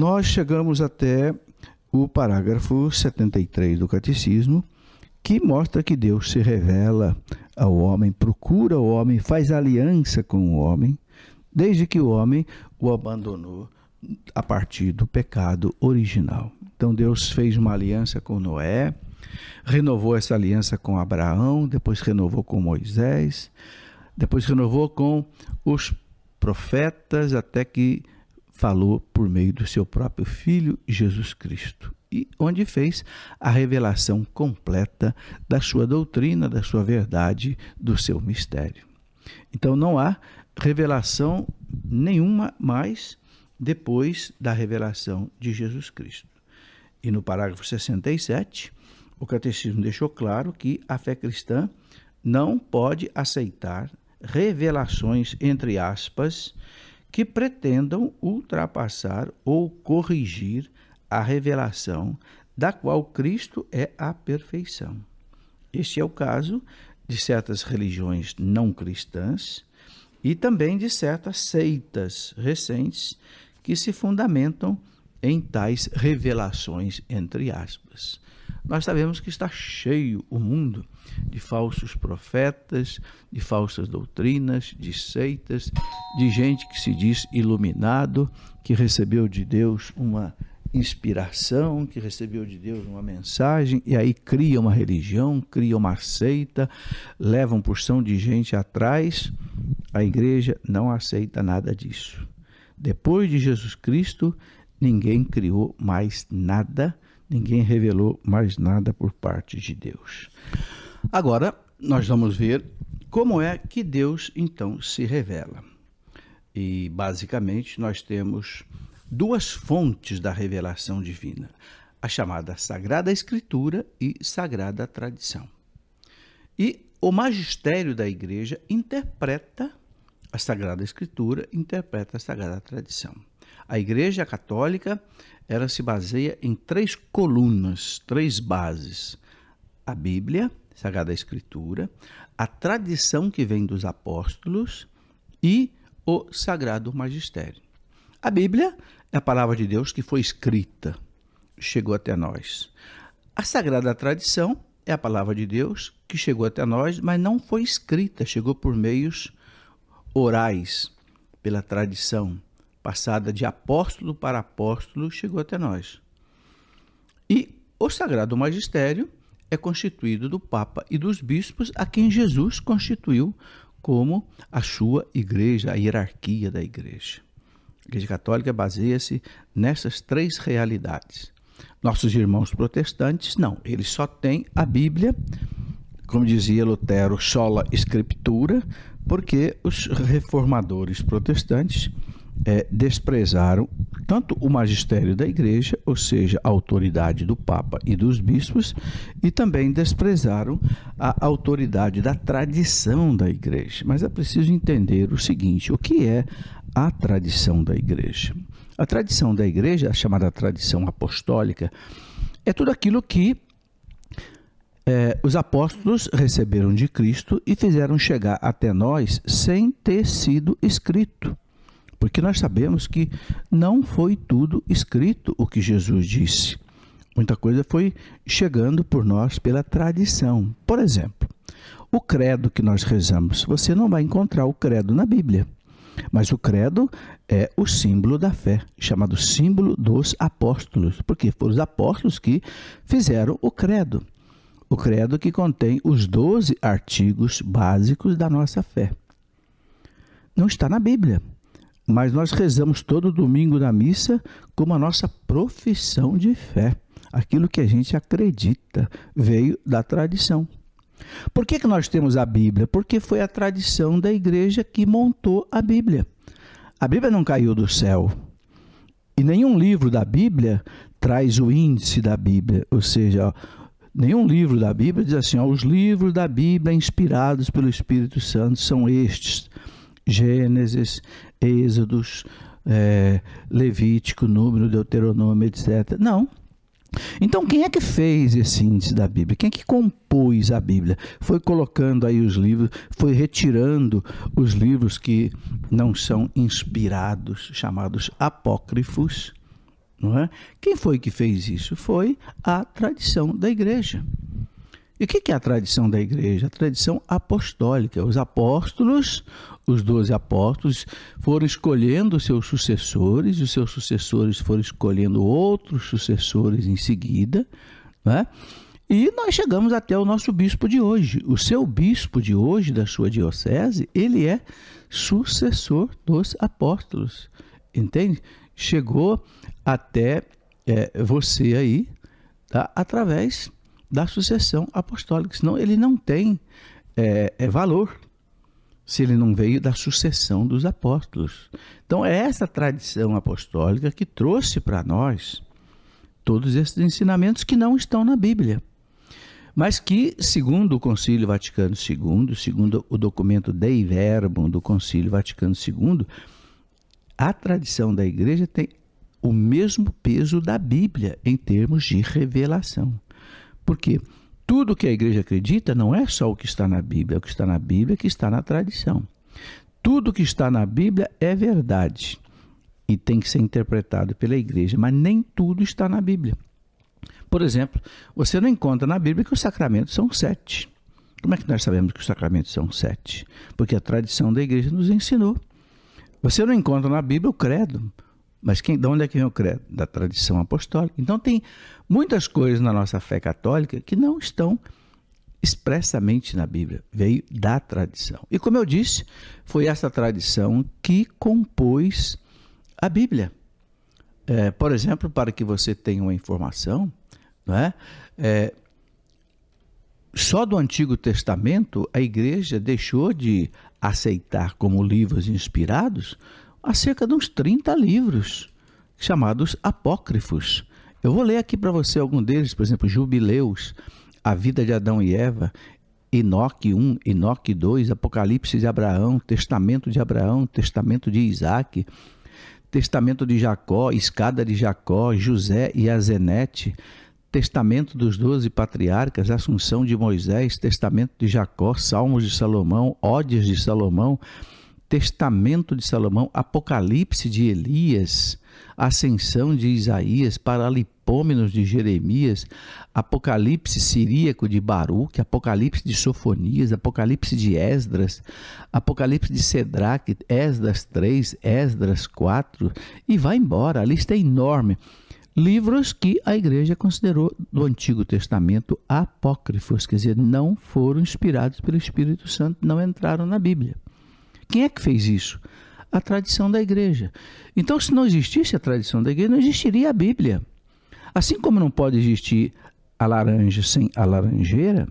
nós chegamos até o parágrafo 73 do Catecismo, que mostra que Deus se revela ao homem, procura o homem, faz aliança com o homem, desde que o homem o abandonou a partir do pecado original. Então Deus fez uma aliança com Noé, renovou essa aliança com Abraão, depois renovou com Moisés, depois renovou com os profetas, até que falou por meio do seu próprio Filho, Jesus Cristo, e onde fez a revelação completa da sua doutrina, da sua verdade, do seu mistério. Então não há revelação nenhuma mais depois da revelação de Jesus Cristo. E no parágrafo 67, o Catecismo deixou claro que a fé cristã não pode aceitar revelações, entre aspas, que pretendam ultrapassar ou corrigir a revelação da qual Cristo é a perfeição. Este é o caso de certas religiões não cristãs e também de certas seitas recentes que se fundamentam em tais revelações, entre aspas. Nós sabemos que está cheio o mundo de falsos profetas, de falsas doutrinas, de seitas, de gente que se diz iluminado, que recebeu de Deus uma inspiração, que recebeu de Deus uma mensagem, e aí cria uma religião, cria uma seita, leva uma porção de gente atrás. A igreja não aceita nada disso. Depois de Jesus Cristo, ninguém criou mais nada, ninguém revelou mais nada por parte de Deus. Agora, nós vamos ver como é que Deus, então, se revela. E, basicamente, nós temos duas fontes da revelação divina, a chamada Sagrada Escritura e Sagrada Tradição. E o magistério da Igreja interpreta a Sagrada Escritura, interpreta a Sagrada Tradição. A Igreja Católica, ela se baseia em três colunas, três bases: a Bíblia, Sagrada Escritura, a tradição que vem dos apóstolos e o Sagrado Magistério. A Bíblia é a palavra de Deus que foi escrita, chegou até nós. A Sagrada Tradição é a palavra de Deus que chegou até nós, mas não foi escrita, chegou por meios orais, pela tradição, passada de apóstolo para apóstolo, chegou até nós. E o Sagrado Magistério é constituído do Papa e dos bispos, a quem Jesus constituiu como a sua igreja, a hierarquia da igreja. A Igreja Católica baseia-se nessas três realidades. Nossos irmãos protestantes, não, eles só têm a Bíblia, como dizia Lutero, sola scriptura, porque os reformadores protestantes desprezaram tanto o magistério da igreja, ou seja, a autoridade do Papa e dos bispos, e também desprezaram a autoridade da tradição da igreja. Mas é preciso entender o seguinte: o que é a tradição da igreja? A tradição da igreja, a chamada tradição apostólica, é tudo aquilo que os apóstolos receberam de Cristo e fizeram chegar até nós sem ter sido escrito. Porque nós sabemos que não foi tudo escrito o que Jesus disse. Muita coisa foi chegando por nós pela tradição. Por exemplo, o credo que nós rezamos, você não vai encontrar o credo na Bíblia. Mas o credo é o símbolo da fé, chamado símbolo dos apóstolos, porque foram os apóstolos que fizeram o credo. O credo que contém os 12 artigos básicos da nossa fé. Não está na Bíblia, mas nós rezamos todo domingo na missa como a nossa profissão de fé. Aquilo que a gente acredita veio da tradição. Por que nós temos a Bíblia? Porque foi a tradição da igreja que montou a Bíblia. A Bíblia não caiu do céu. E nenhum livro da Bíblia traz o índice da Bíblia. Ou seja, nenhum livro da Bíblia diz assim: os livros da Bíblia inspirados pelo Espírito Santo são estes: Gênesis, Êxodos, Levítico, Número, Deuteronômio, etc. Não. Então, quem é que fez esse índice da Bíblia? Quem é que compôs a Bíblia? Foi colocando aí os livros, foi retirando os livros que não são inspirados, chamados apócrifos, não é? Quem foi que fez isso? Foi a tradição da igreja. E o que é a tradição da igreja? A tradição apostólica. Os apóstolos, os 12 apóstolos, foram escolhendo os seus sucessores, e os seus sucessores foram escolhendo outros sucessores em seguida, né? E nós chegamos até o nosso bispo de hoje. O seu bispo de hoje, da sua diocese, ele é sucessor dos apóstolos, entende? Chegou até você aí, tá? Através da sucessão apostólica, senão ele não tem valor, se ele não veio da sucessão dos apóstolos. Então é essa tradição apostólica que trouxe para nós todos esses ensinamentos que não estão na Bíblia, mas que, segundo o Concílio Vaticano II, segundo o documento Dei Verbum do Concílio Vaticano II, a tradição da igreja tem o mesmo peso da Bíblia em termos de revelação. Porque tudo que a igreja acredita não é só o que está na Bíblia, é o que está na Bíblia que está na tradição. Tudo que está na Bíblia é verdade e tem que ser interpretado pela igreja, mas nem tudo está na Bíblia. Por exemplo, você não encontra na Bíblia que os sacramentos são 7. Como é que nós sabemos que os sacramentos são 7? Porque a tradição da igreja nos ensinou. Você não encontra na Bíblia o credo. Mas de onde é que vem o credo? Da tradição apostólica. Então tem muitas coisas na nossa fé católica que não estão expressamente na Bíblia. Veio da tradição. E como eu disse, foi essa tradição que compôs a Bíblia. Por exemplo, para que você tenha uma informação, não é? Só do Antigo Testamento a igreja deixou de aceitar como livros inspirados há cerca de uns 30 livros, chamados apócrifos. Eu vou ler aqui para você algum deles, por exemplo, Jubileus, a vida de Adão e Eva, Enoque 1, Enoque 2, Apocalipse de Abraão, Testamento de Abraão, Testamento de Isaac, Testamento de Jacó, Escada de Jacó, José e Azenete, Testamento dos 12 Patriarcas, Assunção de Moisés, Testamento de Jacó, Salmos de Salomão, Ódias de Salomão, Testamento de Salomão, Apocalipse de Elias, Ascensão de Isaías, Paralipômenos de Jeremias, Apocalipse siríaco de Baruque, Apocalipse de Sofonias, Apocalipse de Esdras, Apocalipse de Cedraque, Esdras 3, Esdras 4, e vai embora, a lista é enorme. Livros que a igreja considerou do Antigo Testamento apócrifos, quer dizer, não foram inspirados pelo Espírito Santo, não entraram na Bíblia. Quem é que fez isso? A tradição da igreja. Então, se não existisse a tradição da igreja, não existiria a Bíblia. Assim como não pode existir a laranja sem a laranjeira,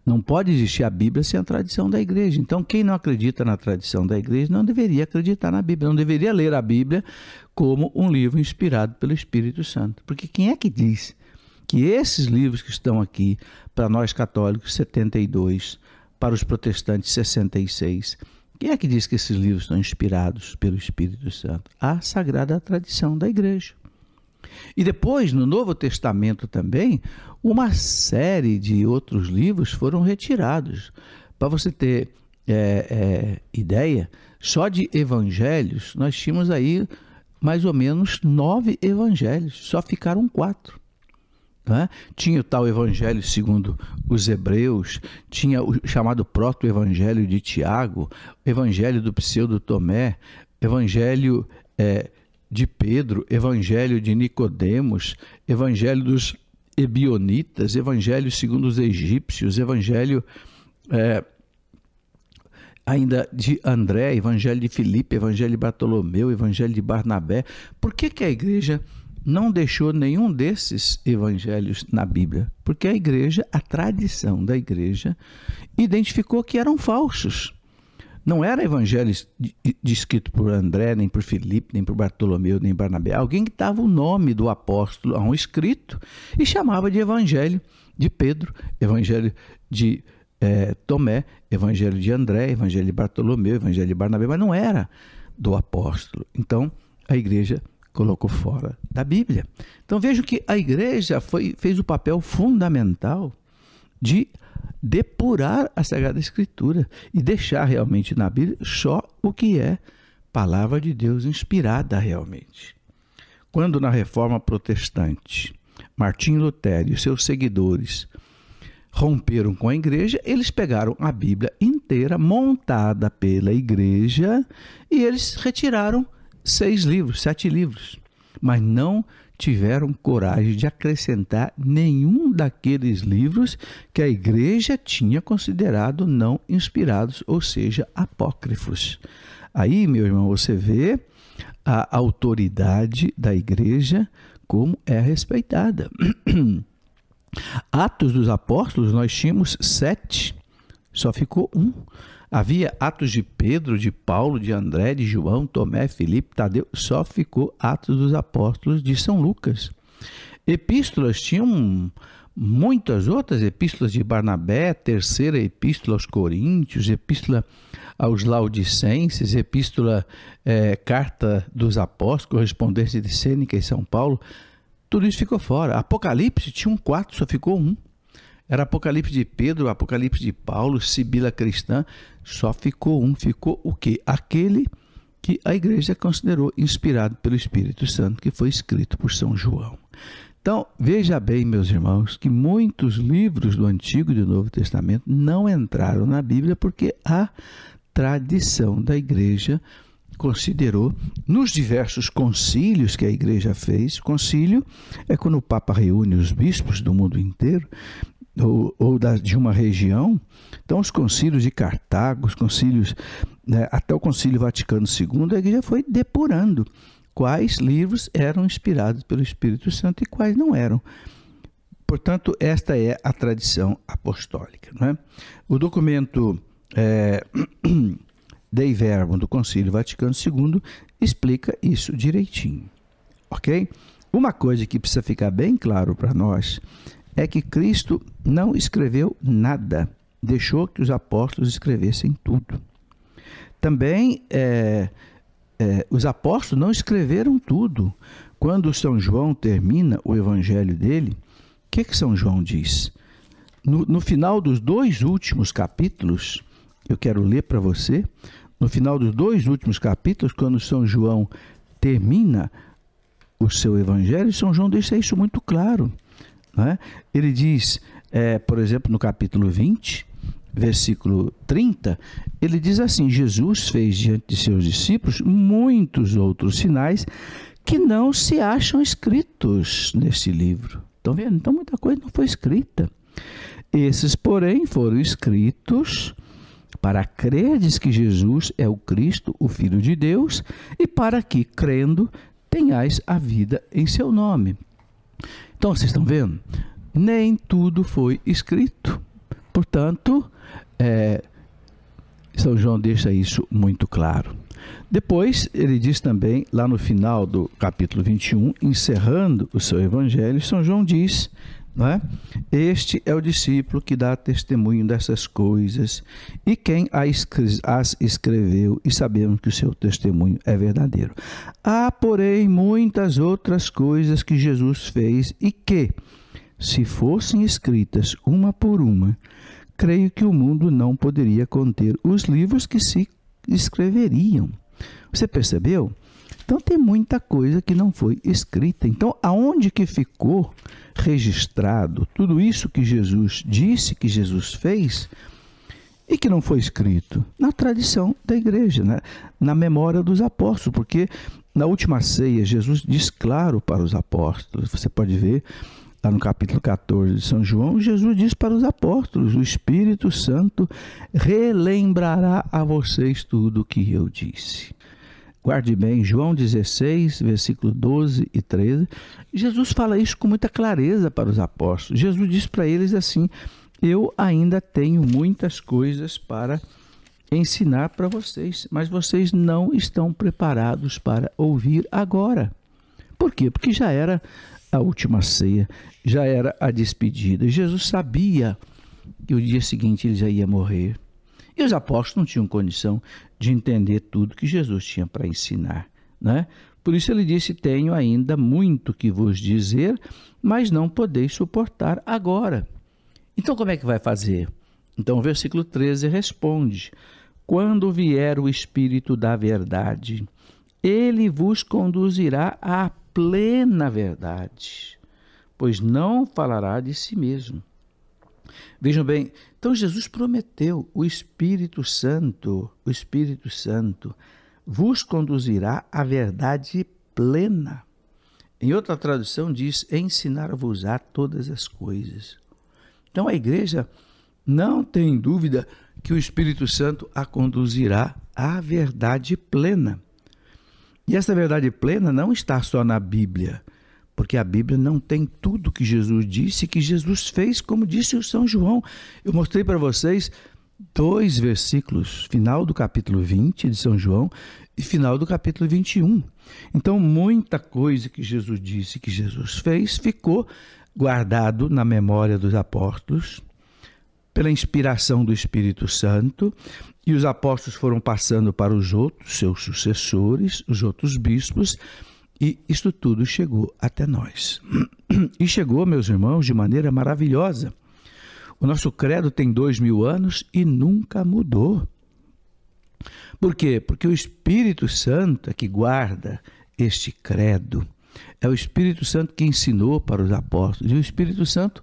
não pode existir a Bíblia sem a tradição da igreja. Então, quem não acredita na tradição da igreja não deveria acreditar na Bíblia, não deveria ler a Bíblia como um livro inspirado pelo Espírito Santo. Porque quem é que diz que esses livros que estão aqui, para nós católicos, 72, para os protestantes, 66, quem é que diz que esses livros são inspirados pelo Espírito Santo? A sagrada tradição da igreja. E depois, no Novo Testamento também, uma série de outros livros foram retirados. Para você ter ideia, só de evangelhos, nós tínhamos aí mais ou menos 9 evangelhos, só ficaram 4. Né? Tinha o tal evangelho segundo os hebreus, tinha o chamado proto-evangelho de Tiago, evangelho do pseudo Tomé, evangelho de Pedro, evangelho de Nicodemos, evangelho dos ebionitas, evangelho segundo os egípcios, evangelho ainda de André, evangelho de Filipe, evangelho de Bartolomeu, evangelho de Barnabé. Por que a igreja não deixou nenhum desses evangelhos na Bíblia? Porque a igreja, a tradição da igreja, identificou que eram falsos. Não era evangelho escrito por André, nem por Filipe, nem por Bartolomeu, nem Barnabé. Alguém que dava o nome do apóstolo a um escrito e chamava de evangelho de Pedro, evangelho de Tomé, evangelho de André, evangelho de Bartolomeu, evangelho de Barnabé, mas não era do apóstolo. Então, a igreja colocou fora da Bíblia. Então, vejo que a igreja fez o papel fundamental de depurar a Sagrada Escritura e deixar realmente na Bíblia só o que é palavra de Deus inspirada realmente. Quando na Reforma Protestante, Martinho Lutero e seus seguidores romperam com a igreja, eles pegaram a Bíblia inteira, montada pela igreja, e eles retiraram 6 livros, 7 livros, mas não tiveram coragem de acrescentar nenhum daqueles livros que a igreja tinha considerado não inspirados, ou seja, apócrifos. Aí, meu irmão, você vê a autoridade da igreja como é respeitada. Atos dos Apóstolos, nós tínhamos 7, só ficou 1. Havia Atos de Pedro, de Paulo, de André, de João, Tomé, Filipe, Tadeu, só ficou Atos dos Apóstolos de São Lucas. Epístolas tinham muitas outras, epístolas de Barnabé, terceira epístola aos Coríntios, epístola aos Laodicenses, epístola, carta dos Apóstolos, correspondência de Sêneca e São Paulo, tudo isso ficou fora. Apocalipse tinha 4, só ficou 1. Era Apocalipse de Pedro, Apocalipse de Paulo, Sibila cristã, só ficou 1. Ficou o quê? Aquele que a igreja considerou inspirado pelo Espírito Santo, que foi escrito por São João. Então, veja bem, meus irmãos, que muitos livros do Antigo e do Novo Testamento não entraram na Bíblia porque a tradição da igreja considerou, nos diversos concílios que a igreja fez. Concílio é quando o Papa reúne os bispos do mundo inteiro, ou de uma região. Então, os concílios de Cartago, os concílios, até o Concílio Vaticano II, a igreja foi depurando quais livros eram inspirados pelo Espírito Santo e quais não eram. Portanto, esta é a tradição apostólica, não é? O documento Dei Verbum do Concílio Vaticano II explica isso direitinho, ok? Uma coisa que precisa ficar bem claro para nós é que Cristo não escreveu nada, deixou que os apóstolos escrevessem tudo. Também os apóstolos não escreveram tudo. Quando São João termina o evangelho dele, o que São João diz? No final dos 2 últimos capítulos, eu quero ler para você, no final dos 2 últimos capítulos, quando São João termina o seu evangelho, São João deixa isso muito claro, não é? Ele diz, por exemplo, no capítulo 20, versículo 30, ele diz assim: Jesus fez diante de seus discípulos muitos outros sinais que não se acham escritos nesse livro. Estão vendo? Então muita coisa não foi escrita. Esses, porém, foram escritos para credes que Jesus é o Cristo, o Filho de Deus, e para que, crendo, tenhais a vida em seu nome. Então, vocês estão vendo? Nem tudo foi escrito. Portanto, São João deixa isso muito claro. Depois, ele diz também, lá no final do capítulo 21, encerrando o seu evangelho, São João diz, não é? Este é o discípulo que dá testemunho dessas coisas e quem as escreveu, e sabemos que o seu testemunho é verdadeiro. Há, porém, muitas outras coisas que Jesus fez e que, se fossem escritas uma por uma, creio que o mundo não poderia conter os livros que se escreveriam. Você percebeu? Então tem muita coisa que não foi escrita. Então, aonde que ficou registrado tudo isso que Jesus disse, que Jesus fez, e que não foi escrito? Na tradição da igreja, né? Na memória dos apóstolos, porque na última ceia Jesus diz claro para os apóstolos, você pode ver lá no capítulo 14 de São João, Jesus diz para os apóstolos: o Espírito Santo relembrará a vocês tudo o que eu disse. Guarde bem, João 16, versículo 12 e 13, Jesus fala isso com muita clareza para os apóstolos. Jesus diz para eles assim: eu ainda tenho muitas coisas para ensinar para vocês, mas vocês não estão preparados para ouvir agora. Por quê? Porque já era a última ceia, já era a despedida. Jesus sabia que o dia seguinte ele já ia morrer. E os apóstolos não tinham condição de entender tudo que Jesus tinha para ensinar, né? Por isso ele disse: tenho ainda muito que vos dizer, mas não podeis suportar agora. Então como é que vai fazer? Então o versículo 13 responde: quando vier o Espírito da verdade, ele vos conduzirá à plena verdade, pois não falará de si mesmo. Vejam bem, então Jesus prometeu: o Espírito Santo vos conduzirá à verdade plena. Em outra tradução diz: ensinar-vos-á todas as coisas. Então a igreja não tem dúvida que o Espírito Santo a conduzirá à verdade plena. E essa verdade plena não está só na Bíblia, porque a Bíblia não tem tudo que Jesus disse, que Jesus fez, como disse o São João. Eu mostrei para vocês 2 versículos, final do capítulo 20 de São João e final do capítulo 21. Então, muita coisa que Jesus disse, que Jesus fez, ficou guardado na memória dos apóstolos, pela inspiração do Espírito Santo, e os apóstolos foram passando para os outros, seus sucessores, os outros bispos, e isto tudo chegou até nós. E chegou, meus irmãos, de maneira maravilhosa. O nosso credo tem 2000 anos e nunca mudou. Por quê? Porque o Espírito Santo é que guarda este credo. É o Espírito Santo que ensinou para os apóstolos. E o Espírito Santo,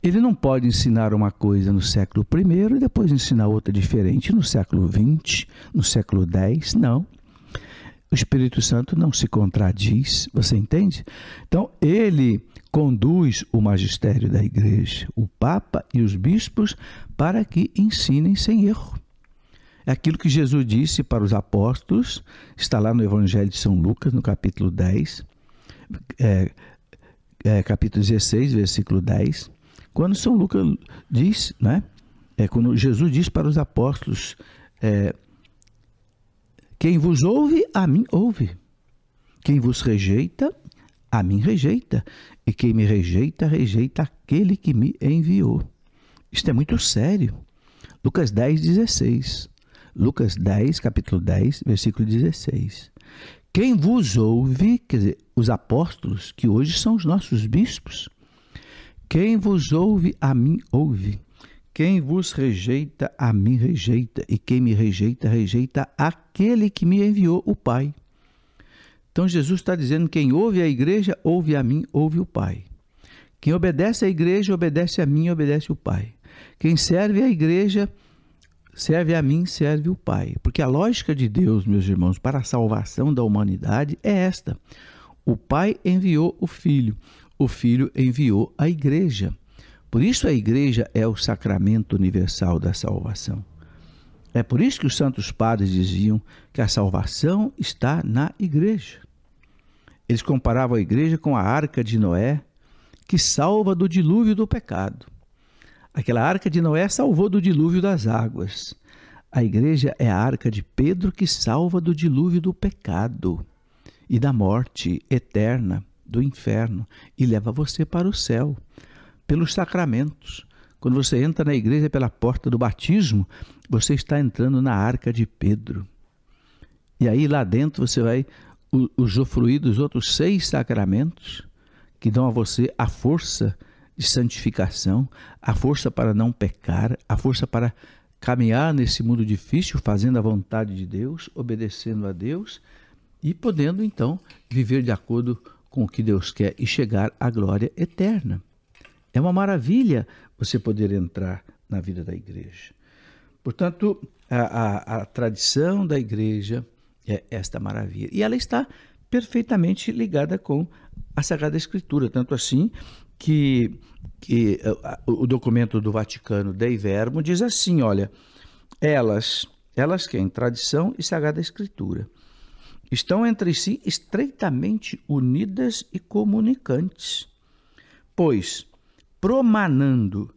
ele não pode ensinar uma coisa no século I e depois ensinar outra diferente no século XX, no século X, não. O Espírito Santo não se contradiz, você entende? Então, ele conduz o magistério da igreja, o Papa e os bispos, para que ensinem sem erro. É aquilo que Jesus disse para os apóstolos, está lá no Evangelho de São Lucas, no capítulo 10, capítulo 16, versículo 10, quando São Lucas diz, né? Quando Jesus diz para os apóstolos, quem vos ouve, a mim ouve. Quem vos rejeita, a mim rejeita. E quem me rejeita, rejeita aquele que me enviou. Isto é muito sério. Lucas 10, 16. Lucas 10, capítulo 10, versículo 16. Quem vos ouve, quer dizer, os apóstolos, que hoje são os nossos bispos. Quem vos ouve, a mim ouve. Quem vos rejeita, a mim rejeita, e quem me rejeita, rejeita aquele que me enviou, o Pai. Então Jesus está dizendo: quem ouve a igreja, ouve a mim, ouve o Pai. Quem obedece à igreja, obedece a mim, obedece o Pai. Quem serve à igreja, serve a mim, serve o Pai. Porque a lógica de Deus, meus irmãos, para a salvação da humanidade é esta: o Pai enviou o Filho enviou a igreja. Por isso a igreja é o sacramento universal da salvação. É por isso que os santos padres diziam que a salvação está na igreja. Eles comparavam a igreja com a arca de Noé, que salva do dilúvio do pecado. Aquela arca de Noé salvou do dilúvio das águas. A igreja é a arca de Pedro, que salva do dilúvio do pecado e da morte eterna, do inferno, e leva você para o céu. Pelos sacramentos. Quando você entra na igreja pela porta do batismo, você está entrando na arca de Pedro. E aí lá dentro você vai usufruir dos outros 6 sacramentos que dão a você a força de santificação, a força para não pecar, a força para caminhar nesse mundo difícil, fazendo a vontade de Deus, obedecendo a Deus e podendo então viver de acordo com o que Deus quer e chegar à glória eterna. É uma maravilha você poder entrar na vida da igreja. Portanto, a tradição da igreja é esta maravilha. E ela está perfeitamente ligada com a Sagrada Escritura. Tanto assim que o documento do Vaticano Dei Verbum diz assim, olha, elas que em tradição e Sagrada Escritura estão entre si estreitamente unidas e comunicantes, pois promanando,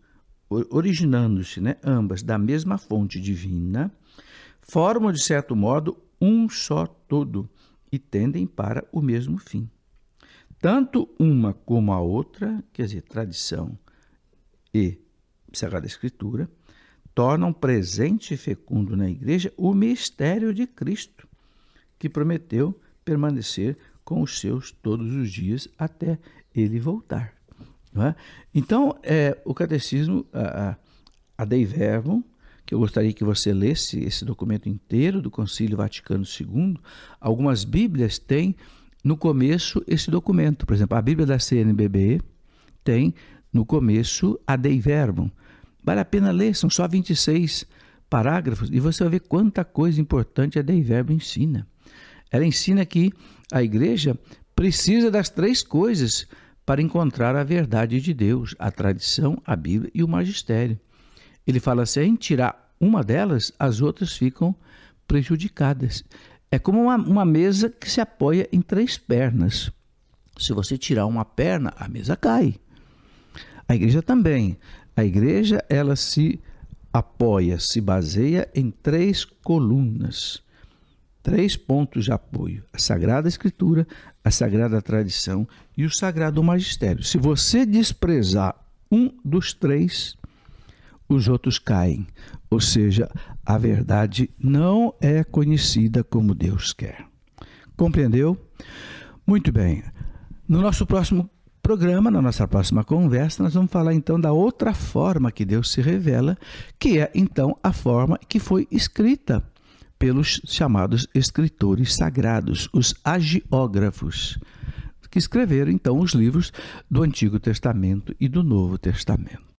originando-se, ambas da mesma fonte divina, formam de certo modo um só todo e tendem para o mesmo fim. Tanto uma como a outra, quer dizer, tradição e Sagrada Escritura, tornam presente e fecundo na igreja o mistério de Cristo, que prometeu permanecer com os seus todos os dias até ele voltar. Não é? Então, o catecismo, a Dei Verbum, que eu gostaria que você lesse esse documento inteiro do Concílio Vaticano II. Algumas Bíblias têm no começo esse documento. Por exemplo, a Bíblia da CNBB tem no começo a Dei Verbum. Vale a pena ler, são só 26 parágrafos e você vai ver quanta coisa importante a Dei Verbum ensina. Ela ensina que a igreja precisa das 3 coisas para encontrar a verdade de Deus, a tradição, a Bíblia e o magistério. Ele fala assim, se a gente tirar uma delas, as outras ficam prejudicadas. É como uma mesa que se apoia em 3 pernas. Se você tirar uma perna, a mesa cai. A igreja também. A igreja, ela se apoia, se baseia em 3 colunas. 3 pontos de apoio: a Sagrada Escritura, a Sagrada Tradição e o Sagrado Magistério. Se você desprezar um dos 3, os outros caem. Ou seja, a verdade não é conhecida como Deus quer. Compreendeu? Muito bem. No nosso próximo programa, na nossa próxima conversa, nós vamos falar então da outra forma que Deus se revela, que é então a forma que foi escrita pelos chamados escritores sagrados, os agiógrafos, que escreveram então os livros do Antigo Testamento e do Novo Testamento.